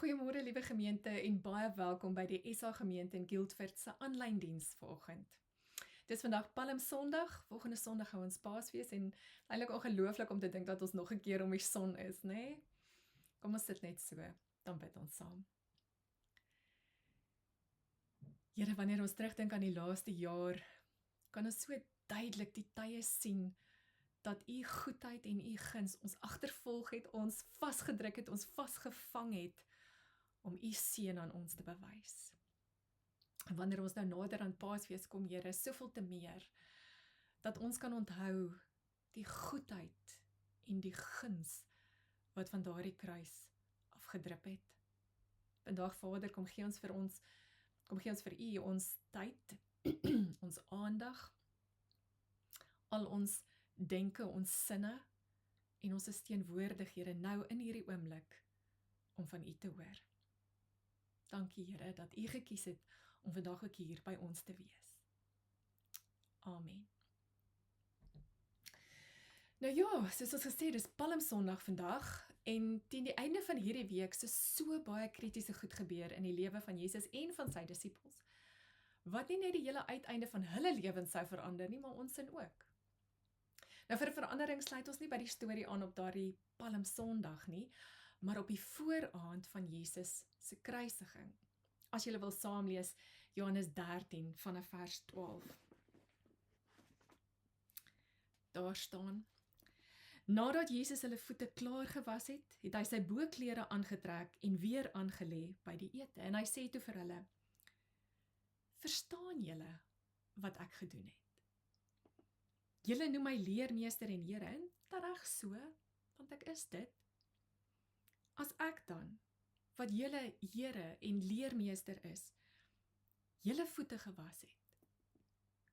Goeiemôre liewe gemeente en baie welkom by die SA gemeente in Guildford se aanlyn diens vanoggend. Dis vandag Palm Sondag, volgende Sondag hou ons Paasfees en eintlik ongelooflik om te dink dat ons nog 'n keer om die son is, né? Nee? Kom ons sit net so, dan bid ons saam. Here, wanneer ons terugdink aan die laaste jaar, kan ons so duidelik die tye sien dat u goedheid en u guns ons agtervolg het, ons vasgedruk het, ons vasgevang het, om u seën aan ons te bewys. En wanneer ons nou nader aan Paasfees kom, Here, soveel te meer, dat ons kan onthou die goedheid en die guns wat van daardie kruis afgedrup het. Vandag, Vader, kom gee ons vir u ons tyd, ons aandag, al ons denke, ons sinne, en ons is teenwoordig, Here, nou in hierdie oomblik, om van u te hoor. Dankie, Here, dat u gekies het om vandag ook hier by ons te wees. Amen. Nou ja, soos ons gesê, dis Palm Sondag vandag, en teen die einde van hierdie week so baie kritiese goed gebeur in die lewe van Jesus en van sy disippels, wat nie net die hele uiteinde van hulle lewens sou verander nie, maar ons sin ook. Nou vir 'n verandering sluit ons nie by die storie aan op daardie Palm Sondag nie, maar op die vooraand van Jesus se kruisiging. As jy wil saamlees, Johannes 13 vanaf vers 12. Daar staan: Nadat Jesus hulle voete klaar gewas het, het hy sy boklere aangetrek en weer aangelê by die ete. En hy sê toe vir hulle: Verstaan julle wat ek gedoen het? Julle noem my leermeester en Here, en reg so, want ek is dit. As ek dan, wat julle Here en leermeester is, julle voete gewas het,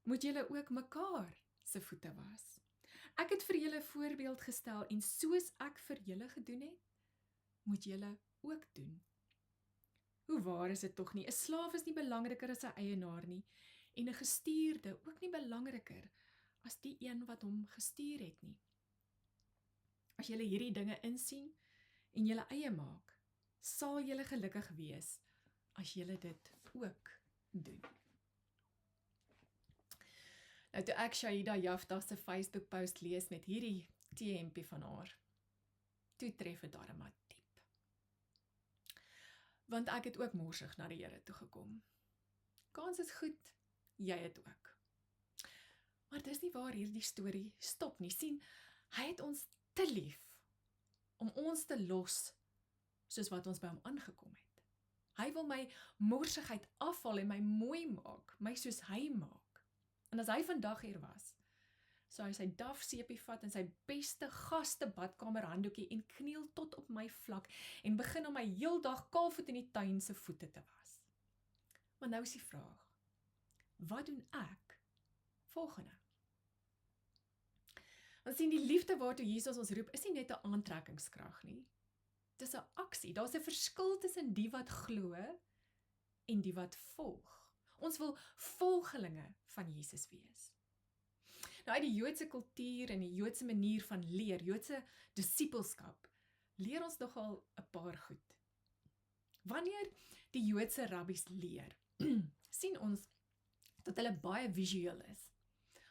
moet julle ook mekaar se voete was. Ek het vir julle voorbeeld gestel, en soos ek vir julle gedoen het, moet julle ook doen. Hoe waar is dit tog nie? 'n Slaaf is nie belangriker as sy eienaar nie, en 'n gestuurde ook nie belangriker as die een wat hom gestuur het nie. As julle hierdie dinge insien en julle eie maak, sal julle gelukkig wees as julle dit ook doen. Nou toe ek Shahida Jafta se Facebook post lees met hierdie T-hempie van haar, toe tref het daar maar diep. Want ek het ook morsig na die Here toe gekom. Kans is goed, jy het ook. Maar dis nie waar hierdie storie stop nie. Sien, hy het ons te lief om ons te los soos wat ons by hom aangekom het. Hy wil my morsigheid afval en my mooi maak, my soos hy maak. En as hy vandag hier was, sou hy sy dafsepie vat en sy beste gaste badkamer handdoekie en kniel tot op my vlak en begin om my heeldag kaalvoet in die tuin se voete te was. Maar nou is die vraag, wat doen ek volgende? Want sien, die liefde waartoe Jesus ons roep, is nie net 'n aantrekkingskrag nie. Dis 'n aksie. Daar's 'n verskil tussen die wat glo en die wat volg. Ons wil volgelinge van Jesus wees. Nou uit die Joodse kultuur en die Joodse manier van leer, Joodse disippelskap, leer ons nogal 'n paar goed. Wanneer die Joodse rabbies leer, sien ons dat hulle baie visueel is.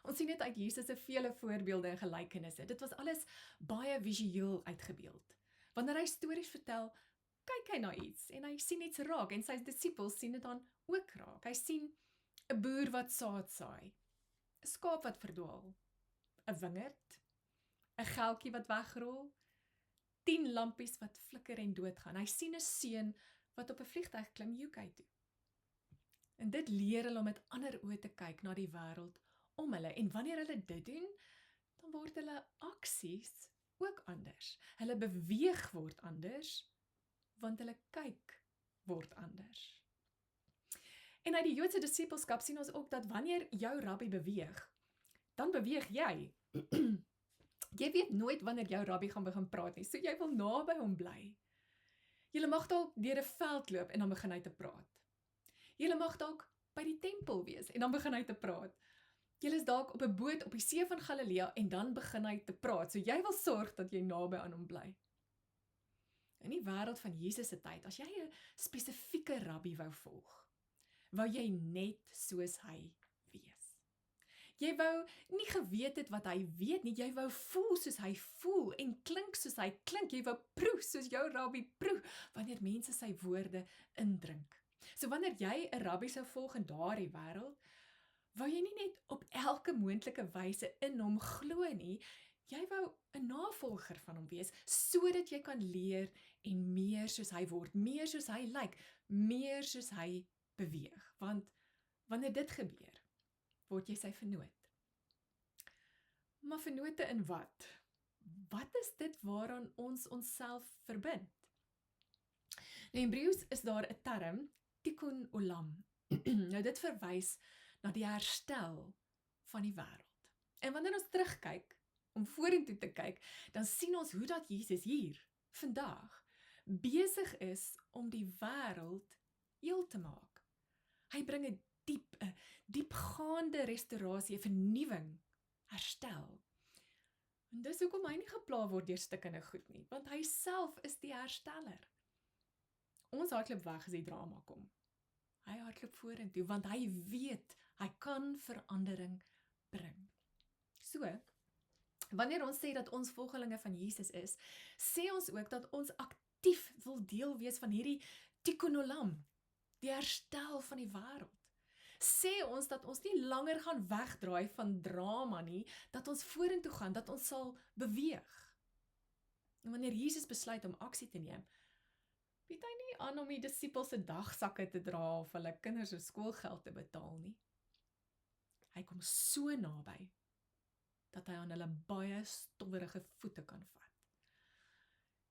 Ons sien dit uit Jesus se vele voorbeelde en gelykenisse. Dit was alles baie visueel uitgebeeld. Wanneer hy stories vertel, kyk hy na iets en hy sien iets raak en sy disippels sien dit dan ook raak. Hy sien 'n boer wat saad saai, 'n skaap wat verdwaal, 'n wingerd, 'n geldjie wat wegrol, 10 lampies wat flikker en doodgaan. Hy sien 'n seun wat op 'n vliegtuig klim UK toe. En dit leer hulle om met ander oë te kyk na die wêreld om hulle. En wanneer hulle dit doen, dan word hulle aksies ook anders. Hulle beweeg word anders, want hulle kyk word anders. En uit die Joodse disippelskap sien ons ook dat wanneer jou rabbi beweeg, dan beweeg jy. Jy weet nooit wanneer jou rabbi gaan begin praat nie, so jy wil naby hom bly. Jy mag dalk deur 'n veld loop en dan begin hy te praat. Jy mag dalk by die tempel wees en dan begin hy te praat. Jy is dalk op 'n boot op die see van Galilea en dan begin hy te praat, so jy wil sorg dat jy naby aan hom bly. In die wêreld van Jesus se tyd, as jy 'n spesifieke rabbi wou volg, wou jy net soos hy wees. Jy wou nie geweet het wat hy weet nie, jy wou voel soos hy voel en klink soos hy klink, jy wou proe soos jou rabbi proe, wanneer mense sy woorde indrink. So wanneer jy 'n rabbi sou volg in daardie wêreld, wou jy nie net op elke moontlike wyse in hom glo nie, jy wou 'n navolger van hom wees, sodat jy kan leer en meer soos hy word, meer soos hy lyk, meer soos hy beweeg. Want wanneer dit gebeur, word jy sy vernoot. Maar vernote in wat? Wat is dit waaraan ons onsself verbind? Nou in Hebreëus is daar 'n term, tikkun olam. Nou dit verwys na die herstel van die wêreld. En wanneer ons terugkyk, om vorentoe te kyk, dan sien ons hoe dat Jesus hier, vandag, besig is om die wêreld heel te maak. Hy bring 'n diepgaande restaurasie, 'n vernuwing, herstel. En dis hoekom hy nie gepla word deur stikkende goed nie, want hy self is die hersteller. Ons hardloop weg as die drama kom. Hy hardloop vorentoe, want hy weet, hy kan verandering bring. So, wanneer ons sê dat ons volgelinge van Jesus is, sê ons ook dat ons aktief wil deel wees van hierdie tikkun olam, die herstel van die wêreld. Sê ons dat ons nie langer gaan wegdraai van drama nie, dat ons vorentoe gaan, dat ons sal beweeg. En wanneer Jesus besluit om aksie te neem, bied hy nie aan om die disippels se dagsakke te dra of hulle kinders se skoolgeld te betaal nie. Hy kom so naby, dat hy aan hulle baie stowwerige voete kan vat.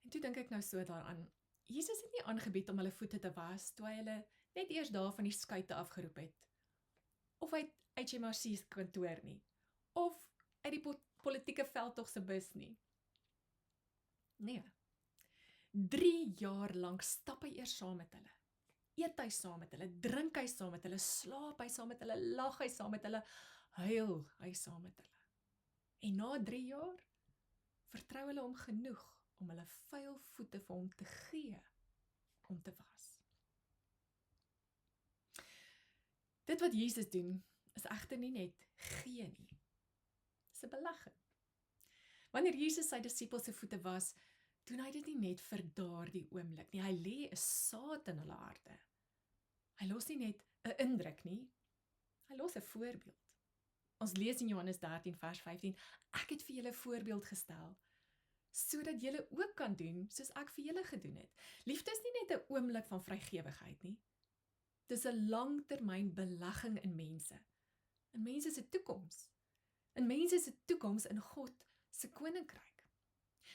En toe dink ek nou so daaraan, Jesus het nie aangebied om hulle voete te was, toe hy hulle net eers daar van die skuite afgeroep het, of uit HMRC se kantoor nie, of uit die politieke veldtog se bus nie. Nee, 3 jaar lank stap hy eers saam met hulle, eet hy saam met hulle, drink hy saam met hulle, slaap hy saam met hulle, lag hy saam met hulle, huil hy saam met hulle. En na 3 jaar, vertrou hulle hom genoeg om hulle vuil voete vir hom te gee, om te was. Dit wat Jesus doen, is egter nie net gee nie. Dis 'n belegging. Wanneer Jesus sy disippels se voete was, doen hy dit nie net vir daardie oomblik nie. Hy lê 'n saad in hulle harte. Hy los nie net 'n indruk nie, hy los 'n voorbeeld. Ons lees in Johannes 13 vers 15, ek het vir julle 'n voorbeeld gestel, sodat julle ook kan doen, soos ek vir julle gedoen het. Liefde is nie net 'n oomblik van vrygewigheid nie. Dis 'n langtermyn belegging in mense se toekoms, in mense se toekoms in God se koninkryk.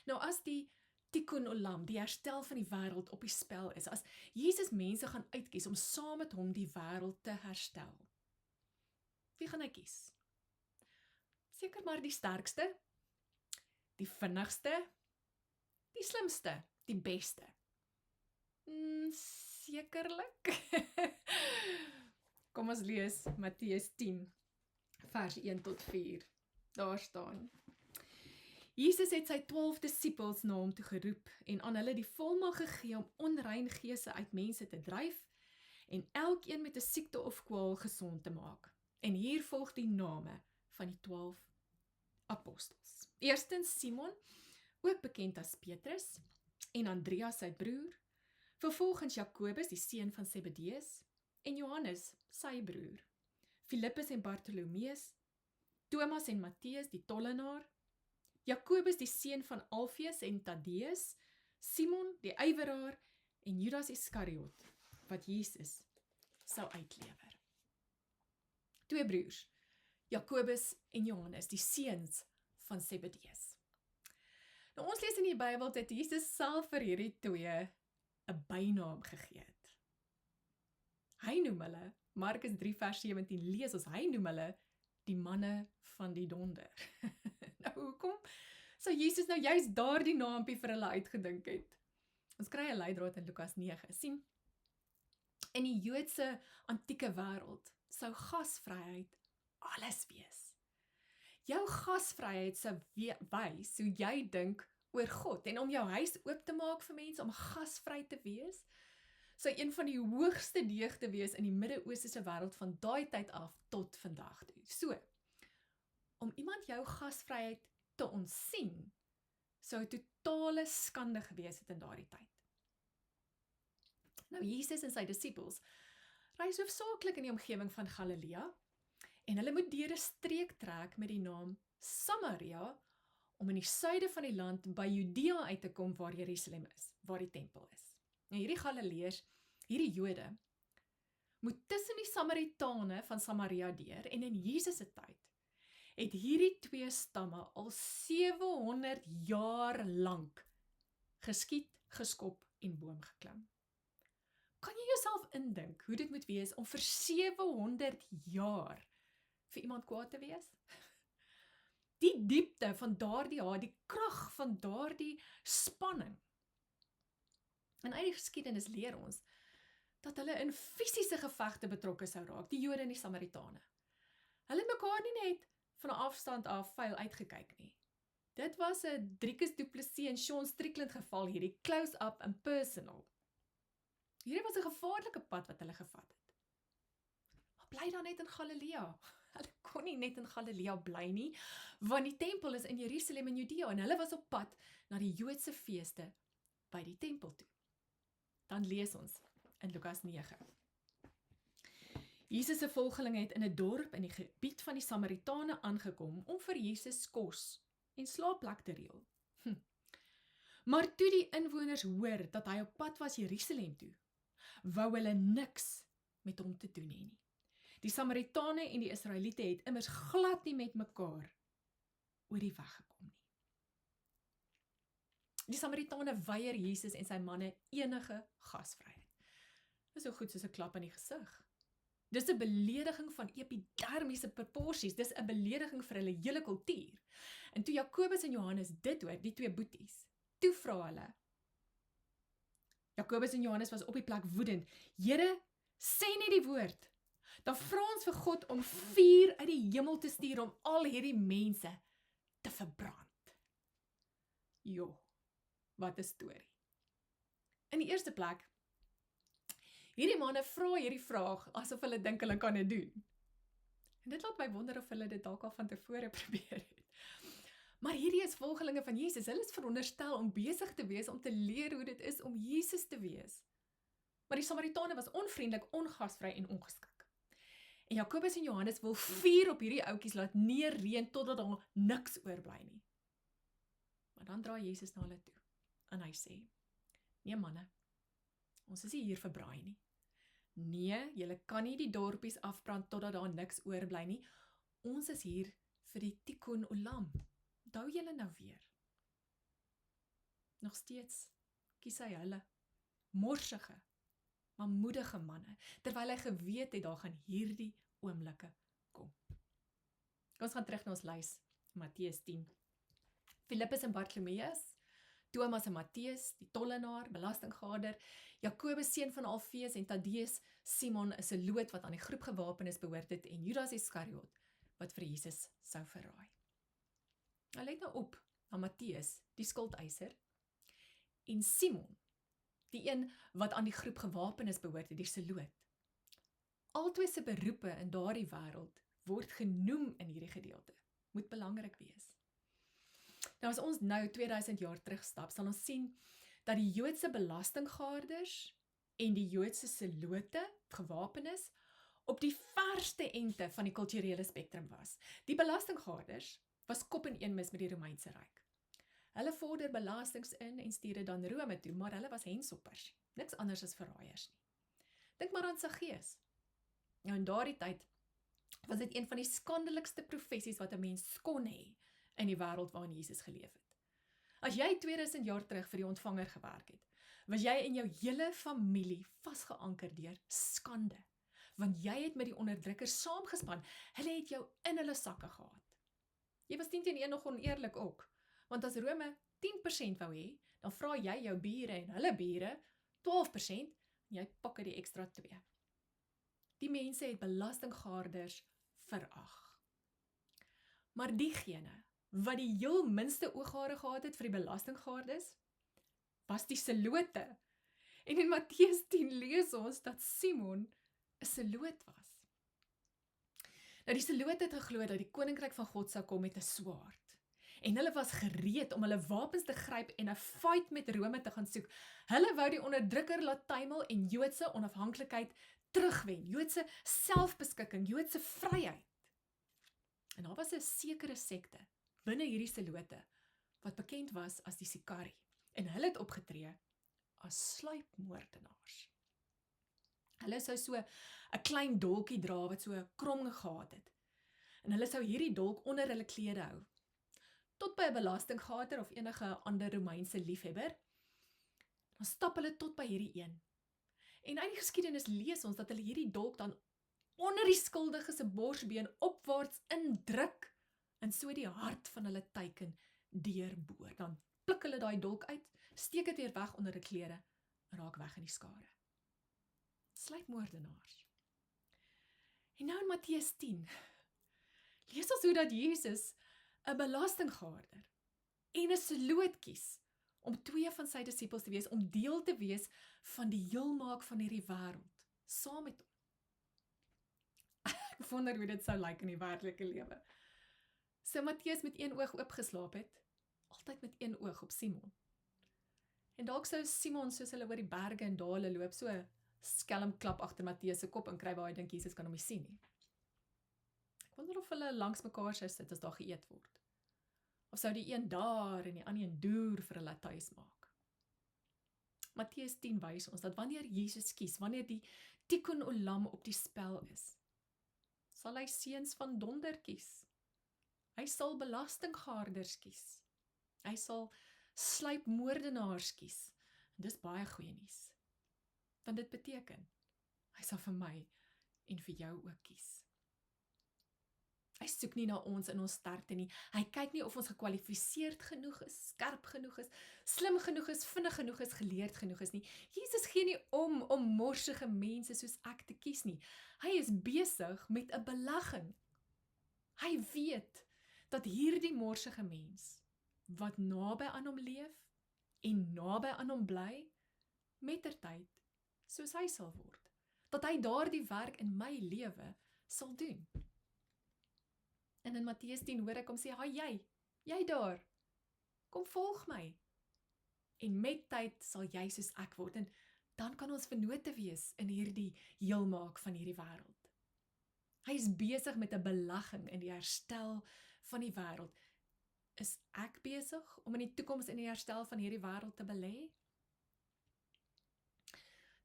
Nou as die tikkun olam, die herstel van die wêreld op die spel is, as Jesus mense gaan uitkies om saam met hom die wêreld te herstel, wie gaan hy kies? Seker maar die sterkste, die vinnigste, die slimste, die beste. Sekerlik. Kom ons lees Matteus 10, vers 1 tot 4. Daar staan: Jesus het sy 12 disippels na hom toe geroep en aan hulle die volmag gegee om onrein geeste uit mense te dryf en elkeen met 'n siekte of kwaal gesond te maak. En hier volg die name van die 12 apostels. Eerstens Simon, ook bekend as Petrus, en Andreas sy broer, vervolgens Jakobus, die seun van Zebedeus, en Johannes, sy broer, Filippus en Bartolomeus, Thomas en Matteus, die tollenaar, Jakobus, die seun van Alfeus en Tadeus, Simon, die ywerraar, en Judas Iskariot, wat Jesus sou uitlewer. 2 broers, Jakobus en Johannes, die seuns van Zebedeus. Nou ons lees in die Bybel dat Jesus self vir hierdie twee 'n bynaam gegee het. Hy noem hulle, Markus 3 vers 17 lees ons, hy noem hulle die manne van die donder. Nou hoekom sou Jesus nou juist daardie naampie vir hulle uitgedink het? Ons kry 'n leidraad in Lukas 9. sien, in die Joodse antieke wêreld sou gasvryheid alles wees. Jou gasvryheid sou wys hoe jy dink oor God en om jou huis oop te maak vir mense, om gasvry te wees, sou een van die hoogste deugde wees in die Midde-Oosterse wêreld van daai tyd af tot vandag toe. So, om iemand jou gasvryheid te ontsien, sou 'n totale skande gewees het in daardie tyd. Nou, Jesus en sy disippels reis hoofsaaklik in die omgewing van Galilea, en hulle moet deur 'n streek trek met die naam Samaria, om in die suide van die land by Judea uit te kom waar Jerusalem is, waar die tempel is. Nou hierdie Galileërs, hierdie Jode, moet tussen die Samaritane van Samaria deur, en in Jesus se tyd het hierdie twee stamme al 700 jaar lank geskiet, geskop en boom geklim. Kan jy jouself indink hoe dit moet wees om vir 700 jaar vir iemand kwaad te wees? Die diepte van daardie haat, die krag van daardie spanning. En uit die geskiedenis leer ons dat hulle in fisiese gevegte betrokke sou raak, die Jode en die Samaritane. Hulle het mekaar nie net van 'n afstand af vuil uitgekyk nie. Dit was 'n Driekus Du Plessis en Sean Strickland geval hierdie, close-up and personal. Hierdie was 'n gevaarlike pad wat hulle gevat het. Maar bly dan net in Galilea. Hulle kon nie net in Galilea bly nie, want die tempel is in Jerusalem en Judea, en hulle was op pad na die Joodse feeste by die tempel toe. Dan lees ons in Lukas 9. Jesus se volgelinge het in 'n dorp in die gebied van die Samaritane aangekom om vir Jesus kos en slaapplek te reël. Maar toe die inwoners hoor dat hy op pad was Jerusalem toe, wou hulle niks met hom te doen hê nie. Die Samaritane en die Israeliete het immers glad nie met mekaar oor die weg gekom nie. Die Samaritane weier Jesus en sy manne enige gasvryheid. Dis so goed soos 'n klap in die gesig. Dis 'n belediging van epidermiese proporsies, dis 'n belediging vir hulle hele kultuur. En toe Jakobus en Johannes dit hoor, die twee boeties, toe vra hulle. Jakobus en Johannes was op die plek woedend. Here, sê net die woord. Dan vra ons vir God om vuur uit die hemel te stuur om al hierdie mense te verbrand. Jo, wat 'n storie. In die eerste plek, hierdie manne vra hierdie vraag asof hulle dink hulle kan dit doen. En dit laat my wonder of hulle dit dalk al van tevore probeer het. Maar hierdie is volgelinge van Jesus. Hulle is veronderstel om besig te wees om te leer hoe dit is om Jesus te wees. Maar die Samaritane was onvriendelik, ongasvry en ongeskik. En Jakobus en Johannes wil vuur op hierdie ouetjies laat neerreën totdat daar niks oorbly nie. Maar dan draai Jesus na hulle toe en hy sê, nee manne, ons is nie hier vir braai nie. Nee, julle kan nie die dorpies afbrand totdat daar niks oorbly nie. Ons is hier vir die tikkun olam. Onthou julle nou weer. Nog steeds kies hy hulle morsige, maar moedige manne, terwyl hy geweet het daar gaan hierdie oomblikke kom. Ons gaan terug na ons lys, Matteus 10. Filippus en Bartolomeus, Thomas en Matteus, die tollenaar, belastinggader, Jakobus seun van Alfeus en Tadeus, Simon is 'n loot wat aan die groep gewapenes behoort het, en Judas Iskariot wat vir Jesus sou verraai. Nou let nou op na Matteus, die skuldeiser, en Simon, die een wat aan die groep gewapenes behoort het, die seloot. Albei se beroepe in daardie wêreld word genoem in hierdie gedeelte. Moet belangrik wees. Nou as ons nou 2000 jaar terugstap, sal ons sien dat die Joodse belastinggaarders en die Joodse selote, gewapenes, op die verste ente van die kulturele spektrum was. Die belastinggaarders was kop en een mis met die Romeinse Ryk. Hulle vorder belastings in en stuur dit dan Rome toe, maar hulle was hensoppers, niks anders as verraaiers nie. Dink maar aan Saggeus. Nou in daardie tyd was dit een van die skandelikste professies wat 'n mens kon hê in die wêreld waarin Jesus geleef het. As jy 2000 jaar terug vir die ontvanger gewerk het, was jy en jou hele familie vasgeanker deur skande, want jy het met die onderdrukkers saamgespan, hulle het jou in hulle sakke gehad. Jy was 10-1 nog oneerlik ook, want as Rome 10% wou hê, dan vra jy jou bure en hulle bure 12%, en jy pak die ekstra 2. Die mense het belastinggaarders verag. Maar diegene wat die heel minste ooghare gehad het vir die belastinggaardes, was die selote. En in Matteus 10 lees ons dat Simon 'n seloot was. Nou die selote het geglo dat die koninkryk van God sou kom met 'n swaard. En hulle was gereed om hulle wapens te gryp en 'n fight met Rome te gaan soek. Hulle wou die onderdrukker laat tuimel en Joodse onafhanklikheid terugwen, Joodse selfbeskikking, Joodse vryheid. En daar was 'n sekere sekte binne hierdie selote wat bekend was as die Sikari. En hulle het opgetree as sluipmoordenaars. Hulle sou so 'n klein dolkie dra wat so 'n krom gehad het. En hulle sou hierdie dolk onder hulle klede hou. Tot by 'n belastinggater of enige ander Romeinse liefhebber. Dan stap hulle tot by hierdie een. En uit die geskiedenis lees ons dat hulle hierdie dolk dan onder die skuldige se borsbeen opwaarts indruk en so die hart van hulle teiken deurboor. Dan pluk hulle daai dolk uit, steek dit weer weg onder die klere en raak weg in die skare. Sluipmoordenaars. En nou in Matteus 10 lees ons hoe dat Jesus 'n belastinggaarder en 'n seloot kies om 2 van sy disippels te wees, om deel te wees van die heelmaak van hierdie wêreld, saam met hom. Ek wonder hoe dit sou lyk in die werklike lewe. So Matteus met een oog oopgeslaap het, altyd met een oog op Simon. En dalk sou Simon, soos hulle oor die berge en dale loop, so 'n skelm klap agter Matteus se kop en kry waar hy dink Jesus kan hom nie sien nie. Ek wonder of hulle langs mekaar sou sit as daar geëet word. Of sou die een daar en die ander een deur vir hulle tuis maak. Matteus 10 wys ons dat wanneer Jesus kies, wanneer die tikkun olam op die spel is, sal hy seuns van donder kies. Hy sal belastinggaarders kies. Hy sal sluipmoordenaars kies. En dis baie goeie nuus. Want dit beteken, hy sal vir my en vir jou ook kies. Hy soek nie na ons in ons sterkte nie. Hy kyk nie of ons gekwalifiseerd genoeg is, skerp genoeg is, slim genoeg is, vinnig genoeg is, geleerd genoeg is nie. Jesus gee nie om morsige mense soos ek te kies nie. Hy is besig met 'n belegging. Hy weet dat hierdie morsige mens, wat naby aan hom leef en naby aan hom bly, mettertyd soos hy sal word. Dat hy daardie werk in my lewe sal doen. En in Matteus 10 hoor ek hom sê, "Haai jy daar, kom volg my." En met tyd sal jy soos ek word, en dan kan ons vennote wees in hierdie heelmaak van hierdie wêreld. Hy is besig met 'n belegging in die herstel van die wêreld. Is ek besig om in die toekoms in die herstel van hierdie wêreld te belê?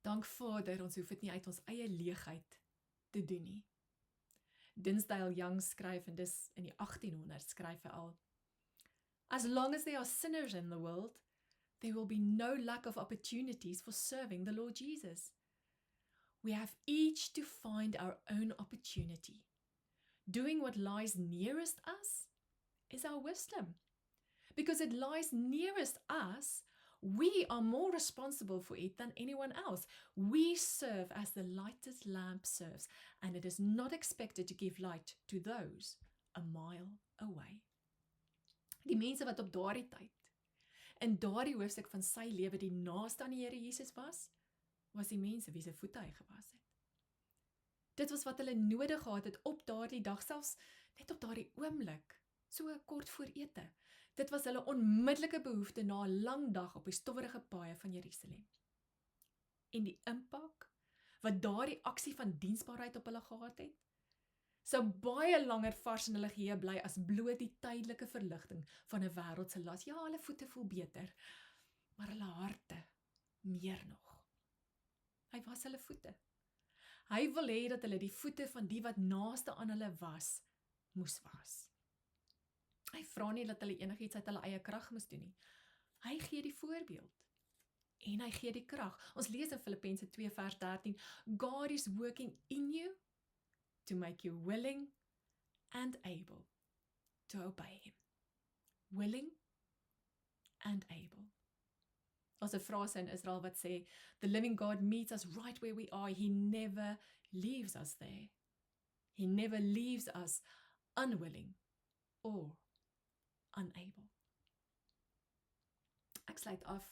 Dank Vader, ons hoef dit nie uit ons eie leegheid te doen nie. Dinsdale Young skryf, en dis in die 1800 skryf hy al, "As long as there are sinners in the world, there will be no lack of opportunities for serving the Lord Jesus. We have each to find our own opportunity. Doing what lies nearest us is our wisdom. Because it lies nearest us, we are more responsible for it than anyone else. We serve as the lightest lamp serves, and it is not expected to give light to those a mile away." Die mense wat op daardie tyd, in daardie hoofstuk van sy lewe die naaste aan die Here Jesus was die mense wie se voete hy gewas het. Dit was wat hulle nodig gehad het op daardie dag, selfs net op daardie oomblik, so kort voor ete. Dit was hulle onmiddellike behoefte na 'n lang dag op die stowwerige paaie van Jerusalem. En die impak wat daardie aksie van diensbaarheid op hulle gehad het, sou baie langer vars in hulle geheue bly as bloot die tydelike verligting van 'n wêreldse las. Ja, hulle voete voel beter, maar hulle harte meer nog. Hy was hulle voete. Hy wil hê dat hulle die voete van die wat naaste aan hulle was, moes was. Hy vra nie dat hulle enigiets uit hulle eie krag moes doen nie. Hy gee die voorbeeld. En hy gee die krag. Ons lees in Filippense 2 vers 13, "God is working in you to make you willing and able to obey him." Willing and able. As 'n frase in Israel wat sê, "The living God meets us right where we are. He never leaves us there. He never leaves us unwilling or unable. Ek sluit af.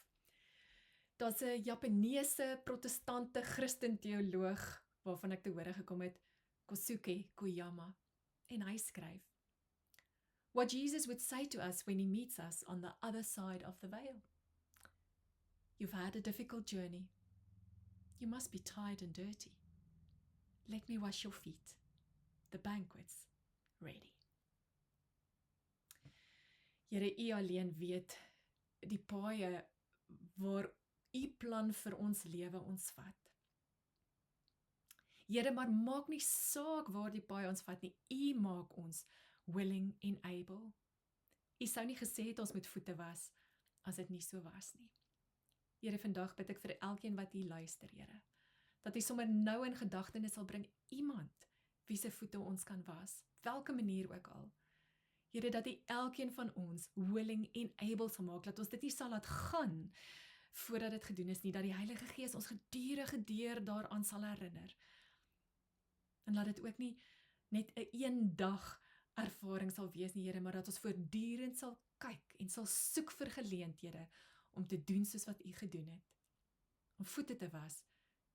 Daar's 'n Japaneese protestante Christen teoloog waarvan ek te hore gekom het, Kosuke Koyama, en hy skryf: What Jesus would say to us when he meets us on the other side of the veil. You've had a difficult journey. You must be tired and dirty. Let me wash your feet. The banquet's ready. Here, U alleen weet die paaie waar U plan vir ons lewe ons vat. Here, maar maak nie saak waar die paaie ons vat nie. U maak ons willing and able. U sou nie gesê het ons moet voete was as dit nie so was nie. Here, vandag bid ek vir elkeen wat hier luister, Here, dat U sommer nou in gedagtenis sal bring iemand wie se voete ons kan was, welke manier ook al. Here, dat U elkeen van ons willing and able sal maak, dat ons dit nie sal laat gaan voordat dit gedoen is nie, dat die Heilige Gees ons gedurende deur daaraan sal herinner. En laat dit ook nie net 'n eendag ervaring sal wees nie, Here, maar dat ons voortdurend sal kyk en sal soek vir geleenthede om te doen soos wat U gedoen het. Om voete te was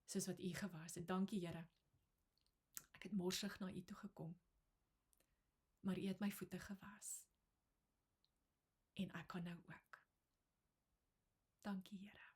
soos wat U gewas het. Dankie, Here. Ek het morsig na U toe gekom, maar U het my voete gewas. En ek kan nou ook. Dankie, Here.